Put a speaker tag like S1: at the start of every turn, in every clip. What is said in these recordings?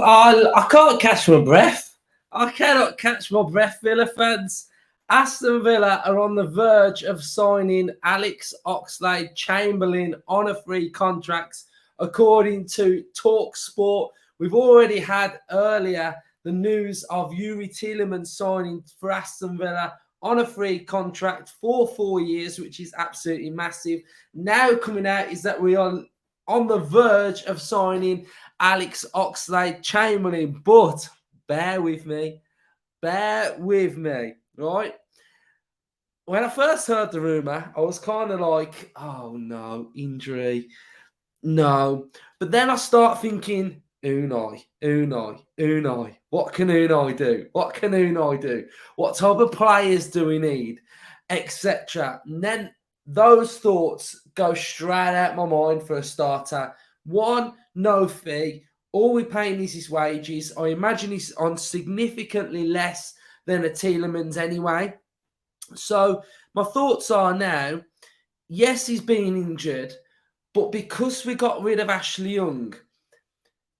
S1: I can't catch my breath. I cannot catch my breath, Villa fans. Aston Villa are on the verge of signing Alex Oxlade-Chamberlain on a free contract, according to TalkSport. We've already had earlier the news of Yuri Tielemans signing for Aston Villa on a free contract for 4 years, which is absolutely massive. Now coming out is that we are on the verge of signing Alex Oxlade-Chamberlain, but bear with me, right? When I first heard the rumour, I was kind of like, oh no, injury, no. But then I start thinking, Unai. What can Unai do? What type of players do we need? Etc. And then those thoughts go straight out my mind for a starter. One, no fee. All we're paying is his wages. I imagine he's on significantly less than a Tielemans anyway. So my thoughts are now, yes, he's been injured, but because we got rid of Ashley Young,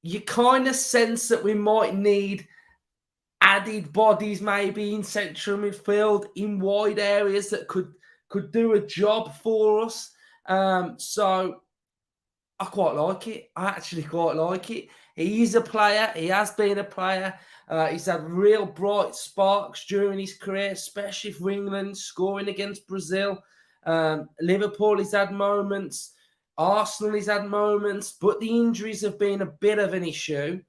S1: you kind of sense that we might need added bodies maybe in central midfield, in wide areas that could do a job for us. So I quite like it. I actually quite like it. He is a player. He has been a player. He's had real bright sparks during his career, especially for England, scoring against Brazil. Liverpool, he's had moments. Arsenal, he's had moments. But the injuries have been a bit of an issue.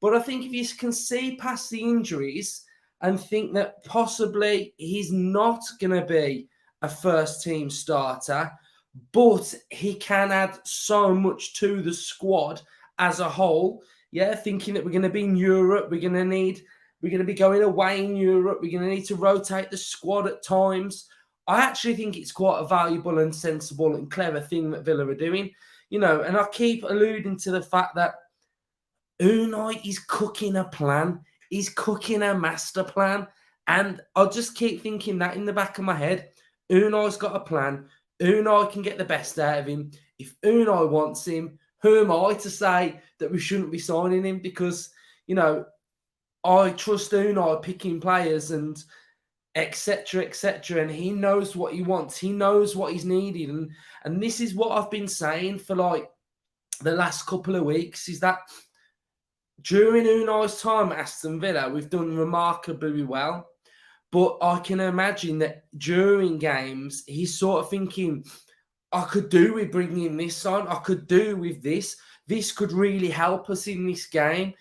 S1: But I think if you can see past the injuries and think that possibly he's not going to be a first-team starter, but he can add so much to the squad as a whole. Yeah, thinking that we're going to be in Europe, we're going to be going away in Europe, we're going to need to rotate the squad at times. I actually think it's quite a valuable and sensible and clever thing that Villa are doing. You know, and I keep alluding to the fact that Unai is cooking a plan. He's cooking a master plan. And I just keep thinking that in the back of my head. Unai's got a plan. Unai can get the best out of him. If Unai wants him, who am I to say that we shouldn't be signing him? Because, you know, I trust Unai picking players and etc. And he knows what he wants. He knows what he's needed. And this is what I've been saying for like the last couple of weeks, is that during Unai's time at Aston Villa, we've done remarkably well. But I can imagine that during games, he's sort of thinking, I could do with bringing this on. I could do with this. This could really help us in this game.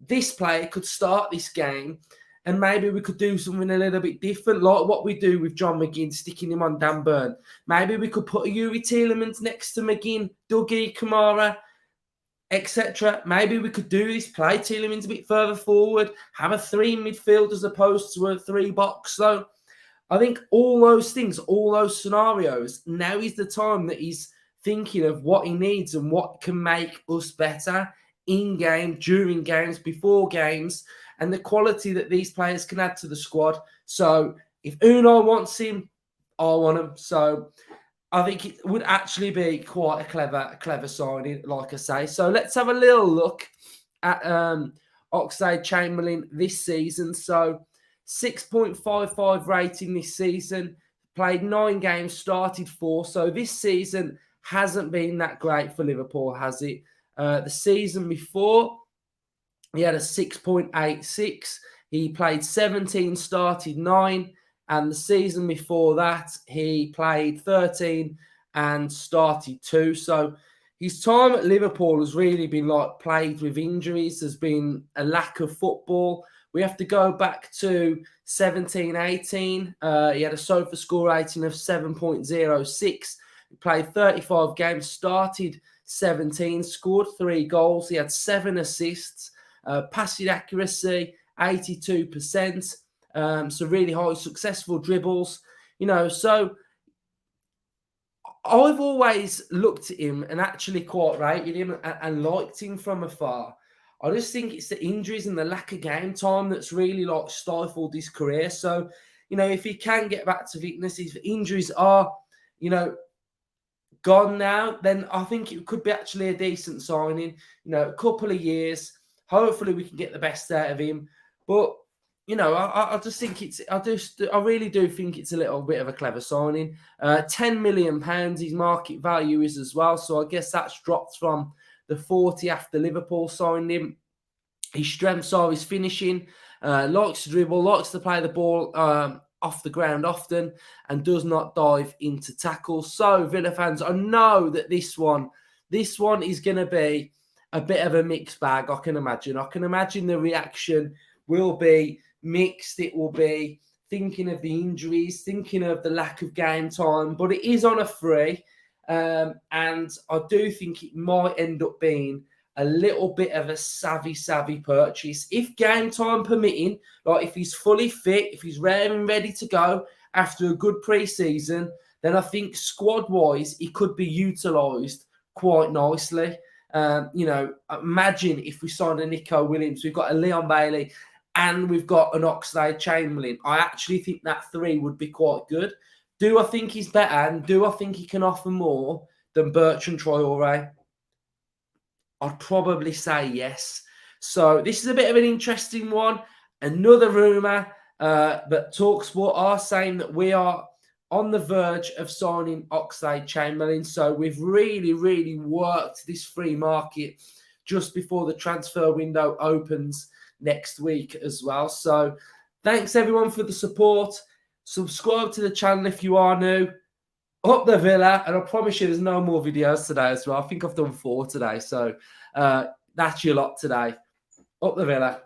S1: This player could start this game, and maybe we could do something a little bit different, like what we do with John McGinn, sticking him on Dan Burn. Maybe we could put a Yuri Tielemans next to McGinn, Dougie, Kamara, etc. Maybe we could do this, play Tielemans a bit further forward, have a 3 midfield as opposed to a 3 box. So I think all those things, all those scenarios, now is the time that he's thinking of what he needs and what can make us better in game, during games, before games, and the quality that these players can add to the squad. So if Unai wants him, I want him. So I think it would actually be quite a clever signing, like I say. So let's have a little look at Oxlade-Chamberlain this season. So 6.55 rating this season, played 9 games, started 4. So this season hasn't been that great for Liverpool, has it? The season before, he had a 6.86. He played 17, started 9. And the season before that, he played 13 and started 2. So his time at Liverpool has really been like plagued with injuries. There's been a lack of football. We have to go back to 17-18. He had a SOFA score rating of 7.06. He played 35 games, started 17, scored 3 goals. He had 7 assists, passing accuracy, 82%. So really high, successful dribbles, you know. So I've always looked at him and actually quite rated him and liked him from afar. I just think it's the injuries and the lack of game time that's really like stifled his career. So, you know, if he can get back to fitness, if injuries are, you know, gone now, then I think it could be actually a decent signing. You know, a couple of years. Hopefully, we can get the best out of him. But you know, I just think I really do think it's a little bit of a clever signing. £10 million his market value is as well. So I guess that's dropped from the 40 after Liverpool signed him. His strengths are his finishing, likes to dribble, likes to play the ball off the ground often, and does not dive into tackles. So, Villa fans, I know that this one is going to be a bit of a mixed bag, I can imagine. I can imagine the reaction will be mixed. It will be thinking of the injuries, thinking of the lack of game time, but it is on a free. And I do think it might end up being a little bit of a savvy purchase. If game time permitting, like if he's fully fit, if he's ready to go after a good pre-season, then I think squad-wise, he could be utilised quite nicely. You know, imagine if we signed a Nico Williams, we've got a Leon Bailey, and we've got an Oxlade-Chamberlain. I actually think that three would be quite good. Do I think he's better, and do I think he can offer more than Bertrand Traoré? I'd probably say yes. So this is a bit of an interesting one. Another rumour, but TalkSport are saying that we are on the verge of signing Oxlade-Chamberlain. So we've really worked this free market just before the transfer window opens next week as well. So thanks everyone for the support. Subscribe to the channel if you are new. Up the Villa, and I promise you there's no more videos today as well. I think I've done 4 today, so that's your lot today. Up the Villa.